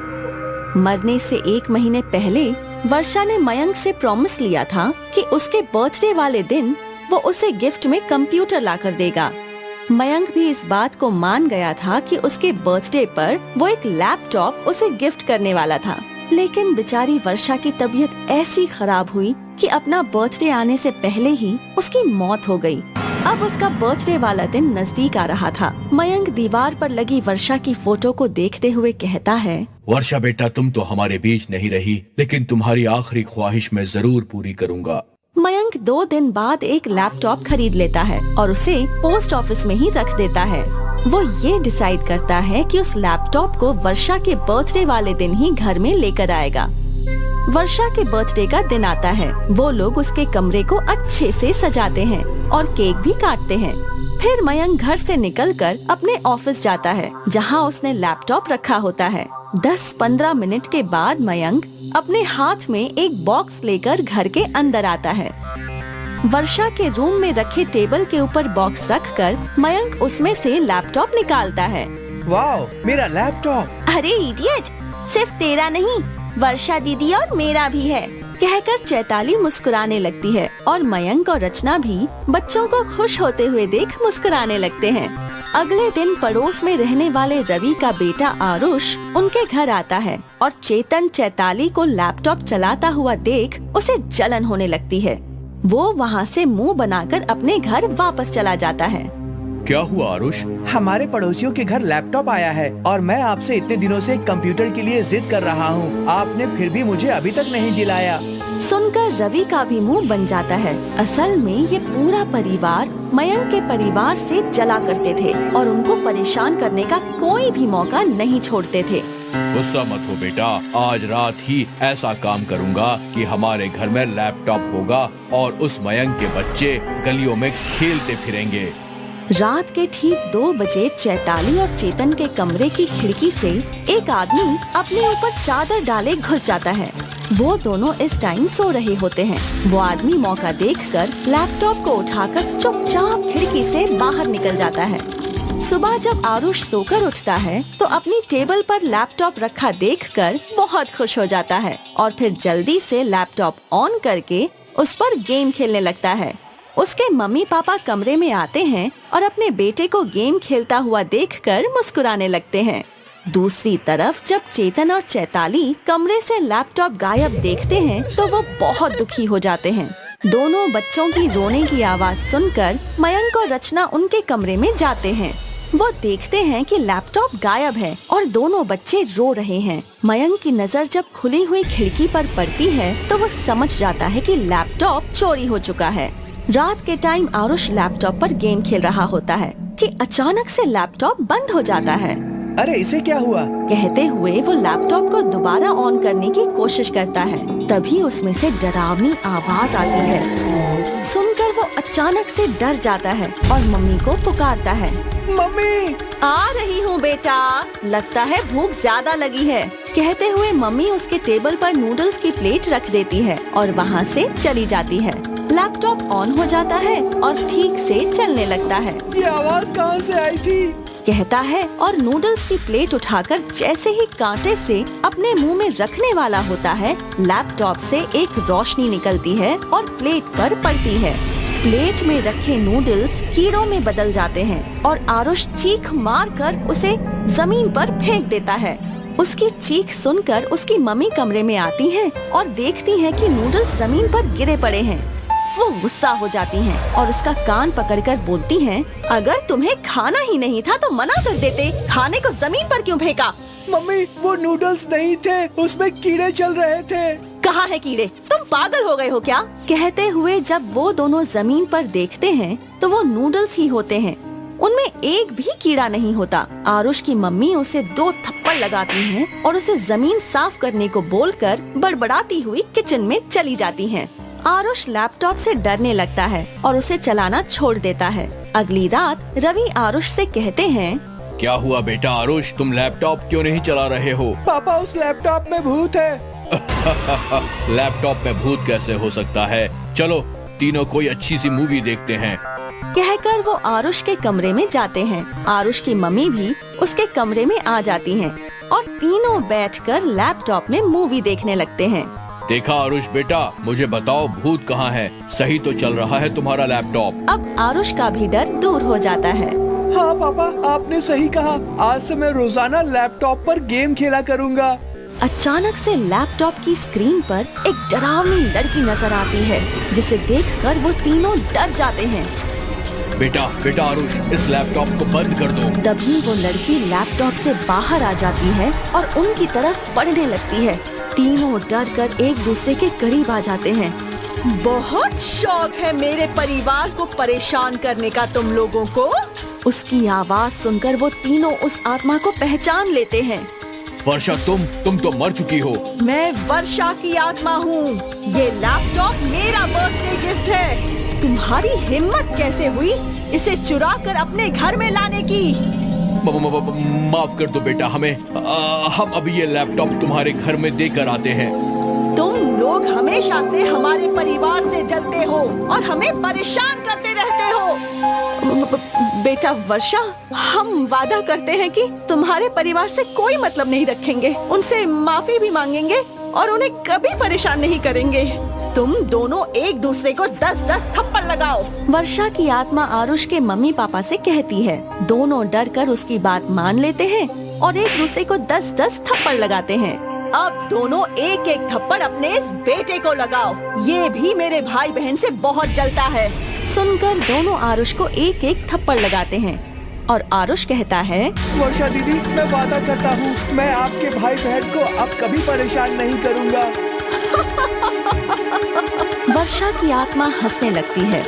मरने से 1 महीने पहले वर्षा ने मयंक से प्रॉमिस लिया था कि उसके बर्थडे वाले दिन वो उसे गिफ्ट में कंप्यूटर लाकर देगा। मयंक भी इस बात को मान गया था कि उसके बर्थडे पर वो एक लैपटॉप उसे गिफ्ट करने वाला था। लेकिन बेचारी वर्षा की तबीयत ऐसी खराब हुई कि अपना बर्थडे आने से पहले ही उसकी मौत हो गई। अब उसका बर्थडे वाला दिन नजदीक आ रहा था। मयंक दीवार पर लगी वर्षा की फोटो को देखते हुए कहता है, वर्षा बेटा, तुम तो हमारे बीच नहीं रही, लेकिन तुम्हारी आखिरी ख्वाहिश मैं जरूर पूरी करूंगा। मयंक 2 दिन बाद एक लैपटॉप खरीद लेता है और उसे पोस्ट ऑफिस में ही रख देता है। वो ये डिसाइड करता है कि उस लैपटॉप को वर्षा के बर्थडे वाले दिन ही घर में लेकर आएगा। वर्षा के बर्थडे का दिन आता है। वो लोग उसके कमरे को अच्छे से सजाते हैं और केक भी काटते हैं। फिर मयंक घर से निकलकर अपने ऑफिस जाता है जहां उसने लैपटॉप रखा होता है। 10-15 मिनट के बाद मयंक अपने हाथ में एक बॉक्स लेकर घर के अंदर आता है। वर्षा के रूम में रखे टेबल के ऊपर बॉक्स रखकर मयंक उसमें से लैपटॉप निकालता है। वाओ, मेरा लैपटॉप! अरे इडियट, सिर्फ तेरा नहीं, वर्षा दीदी और मेरा भी है। कहकर चैताली मुस्कुराने लगती है और मयंक और रचना भी बच्चों को खुश होते हुए देख मुस्कुराने लगते हैं। अगले दिन पड़ोस में रहने वाले रवि का बेटा आरुष उनके घर आता है और चेतन चैताली को लैपटॉप चलाता हुआ देख उसे जलन होने लगती है। वो वहाँ से मुंह बनाकर अपने घर वापस चला जाता है। क्या हुआ आरुष? हमारे पड़ोसियों के घर लैपटॉप आया है और मैं आपसे इतने दिनों से कंप्यूटर के लिए जिद कर रहा हूँ। आपने फिर भी मुझे अभी तक नहीं दिलाया। सुनकर रवि का भी मुंह बन जाता है। असल में ये पूरा परिवार मयंक के परिवार से जला करते थे और उनको परेशान करने का कोई भी मौका नहीं छोड़ते थे। गुस्सा मत हो बेटा, आज रात ही ऐसा काम करूँगा कि हमारे घर में लैपटॉप होगा और उस मयंक के बच्चे गलियों में खेलते फिरेंगे। रात के ठीक 2 बजे चैताली और चेतन के कमरे की खिड़की से एक आदमी अपने ऊपर चादर डाले घुस जाता है। वो दोनों इस टाइम सो रहे होते हैं। वो आदमी मौका देखकर लैपटॉप को उठाकर चुपचाप खिड़की से बाहर निकल जाता है। सुबह जब आरुष सोकर उठता है तो अपनी टेबल पर लैपटॉप रखा देखकर बहुत खुश हो जाता है और फिर जल्दी से लैपटॉप ऑन करके उस पर गेम खेलने लगता है। उसके मम्मी पापा कमरे में आते हैं और अपने बेटे को गेम खेलता हुआ देखकर मुस्कुराने लगते हैं। दूसरी तरफ जब चेतन और चैताली कमरे से लैपटॉप गायब देखते हैं तो वो बहुत दुखी हो जाते हैं। दोनों बच्चों की रोने की आवाज सुनकर मयंक और रचना उनके कमरे में जाते हैं। वो देखते हैं कि लैपटॉप गायब है और दोनों बच्चे रो रहे हैं। मयंक की नजर जब खुली हुई खिड़की पर पड़ती है तो वो समझ जाता है कि लैपटॉप चोरी हो चुका है। रात के टाइम आरुष लैपटॉप पर गेम खेल रहा होता है कि अचानक से लैपटॉप बंद हो जाता है। अरे इसे क्या हुआ? कहते हुए वो लैपटॉप को दोबारा ऑन करने की कोशिश करता है। तभी उसमें से डरावनी आवाज आती है। सुनकर वो अचानक से डर जाता है और मम्मी को पुकारता है। मम्मी! आ रही हूँ बेटा, लगता है भूख ज्यादा लगी है। कहते हुए मम्मी उसके टेबल पर नूडल्स की प्लेट रख देती है और वहाँ से चली जाती है। लैपटॉप ऑन हो जाता है और ठीक से चलने लगता है। ये आवाज कहाँ से आई थी? कहता है और नूडल्स की प्लेट उठाकर जैसे ही कांटे से अपने मुंह में रखने वाला होता है, लैपटॉप से एक रोशनी निकलती है और प्लेट पर पड़ती है। प्लेट में रखे नूडल्स कीड़ों में बदल जाते हैं और आरुष चीख मारकर उसे जमीन पर फेंक देता है। उसकी चीख सुनकर उसकी मम्मी कमरे में आती हैं और देखती हैं कि नूडल्स जमीन पर गिरे पड़े हैं। वो गुस्सा हो जाती हैं और उसका कान पकड़कर बोलती हैं, अगर तुम्हें खाना ही नहीं था तो मना कर देते, खाने को जमीन पर क्यों फेंका? मम्मी वो नूडल्स नहीं थे, उसमें कीड़े चल रहे थे। कहाँ है कीड़े? तुम पागल हो गए हो क्या? कहते हुए जब वो दोनों जमीन पर देखते हैं तो वो नूडल्स ही होते हैं, उनमें एक भी कीड़ा नहीं होता। आरुष की मम्मी उसे 2 थप्पड़ लगाती हैं और उसे जमीन साफ करने को बोलकर बड़बड़ाती हुई किचन में चली जाती हैं। आरुष लैपटॉप से डरने लगता है और उसे चलाना छोड़ देता है। अगली रात रवि आरुष से कहते हैं, क्या हुआ बेटा आरुष, तुम लैपटॉप क्यों नहीं चला रहे हो? पापा उस लैपटॉप में भूत है। लैपटॉप में भूत कैसे हो सकता है? चलो तीनों कोई अच्छी सी मूवी देखते हैं। कहकर वो आरुष के कमरे में जाते हैं। आरुष की मम्मी भी उसके कमरे में आ जाती हैं और तीनों बैठकर लैपटॉप में मूवी देखने लगते हैं। देखा आरुष बेटा, मुझे बताओ भूत कहाँ है? सही तो चल रहा है तुम्हारा लैपटॉप? अब आरुष का भी डर दूर हो जाता है। हाँ पापा आपने सही कहा, आज से मैं रोजाना लैपटॉप पर गेम खेला करूँगा। अचानक से लैपटॉप की स्क्रीन पर एक डरावनी लड़की नजर आती है, जिसे देखकर वो तीनों डर जाते हैं। बेटा आरुष, इस लैपटॉप को बंद कर दो। तभी वो लड़की लैपटॉप से बाहर आ जाती है और उनकी तरफ बढ़ने लगती है। तीनों डरकर एक दूसरे के करीब आ जाते हैं। बहुत शौक है मेरे परिवार को परेशान करने का तुम लोगों को। उसकी आवाज सुनकर वो तीनों उस आत्मा को पहचान लेते हैं। वर्षा, तुम तो मर चुकी हो। मैं वर्षा की आत्मा हूँ। ये लैपटॉप मेरा बर्थडे गिफ्ट है। तुम्हारी हिम्मत कैसे हुई इसे चुरा कर अपने घर में लाने की? माफ कर दो बेटा, हम अभी ये लैपटॉप तुम्हारे घर में देकर आते हैं। तुम लोग हमेशा से हमारे परिवार से जलते हो और हमें परेशान करते रहते हो। बेटा वर्षा, हम वादा करते हैं कि तुम्हारे परिवार से कोई मतलब नहीं रखेंगे, उनसे माफी भी मांगेंगे, और उन्हें कभी परेशान नहीं करेंगे। तुम दोनों एक दूसरे को 10-10 थप्पड़ लगाओ। वर्षा की आत्मा आरुष के मम्मी पापा से कहती है। दोनों डर कर उसकी बात मान लेते हैं और एक दूसरे को 10-10 थप्पड़ लगाते हैं। अब दोनों एक एक थप्पड़ अपने इस बेटे को लगाओ, ये भी मेरे भाई बहन से बहुत जलता है। सुनकर दोनों आरुष को एक एक थप्पड़ लगाते हैं और आरुष कहता है, वर्षा दीदी, मैं वादा करता हूँ मैं आपके भाई बहन को अब कभी परेशान नहीं करूँगा। वर्षा की आत्मा हंसने लगती है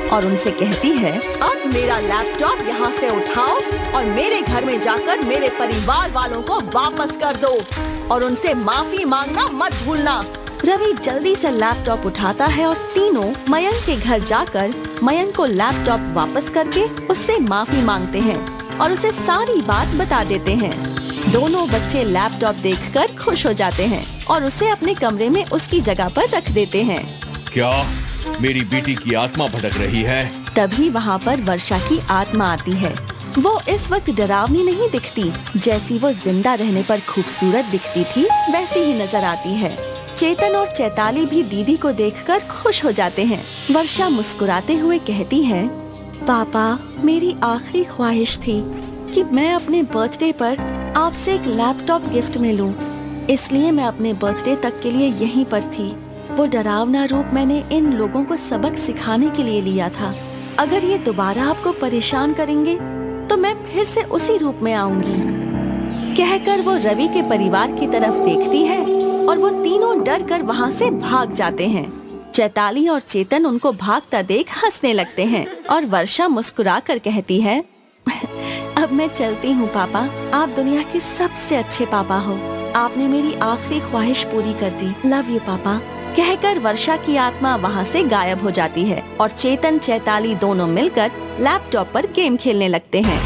और उनसे कहती है, अब मेरा लैपटॉप यहाँ से उठाओ और मेरे घर में जाकर मेरे परिवार वालों को वापस कर दो और उनसे माफी मांगना मत भूलना। रवि जल्दी से लैपटॉप उठाता है और तीनों मयंक के घर जाकर मयंक को लैपटॉप वापस करके उससे माफी मांगते हैं और उसे सारी बात बता देते हैं। दोनों बच्चे लैपटॉप देखकर खुश हो जाते हैं और उसे अपने कमरे में उसकी जगह पर रख देते हैं। क्या मेरी बेटी की आत्मा भटक रही है? तभी वहाँ पर वर्षा की आत्मा आती है। वो इस वक्त डरावनी नहीं दिखती, जैसी वो जिंदा रहने पर खूबसूरत दिखती थी वैसी ही नजर आती है। चेतन और चैताली भी दीदी को देखकर खुश हो जाते हैं। वर्षा मुस्कुराते हुए कहती है, पापा, मेरी आखिरी ख्वाहिश थी कि मैं अपने बर्थडे पर आपसे एक लैपटॉप गिफ्ट में लूं। इसलिए मैं अपने बर्थडे तक के लिए यहीं पर थी। वो डरावना रूप मैंने इन लोगों को सबक सिखाने के लिए लिया था। अगर ये दोबारा आपको परेशान करेंगे तो मैं फिर से उसी रूप में आऊंगी। कहकर वो रवि के परिवार की तरफ देखती है और वो तीनों डर कर वहाँ से भाग जाते हैं। चैताली और चेतन उनको भागता देख हंसने लगते हैं और वर्षा मुस्कुरा कर कहती है, अब मैं चलती हूँ पापा, आप दुनिया के सबसे अच्छे पापा हो। आपने मेरी आखिरी ख्वाहिश पूरी कर दी। लव यू पापा। कहकर वर्षा की आत्मा वहाँ से गायब हो जाती है और चेतन चैताली दोनों मिलकर लैपटॉप पर गेम खेलने लगते हैं।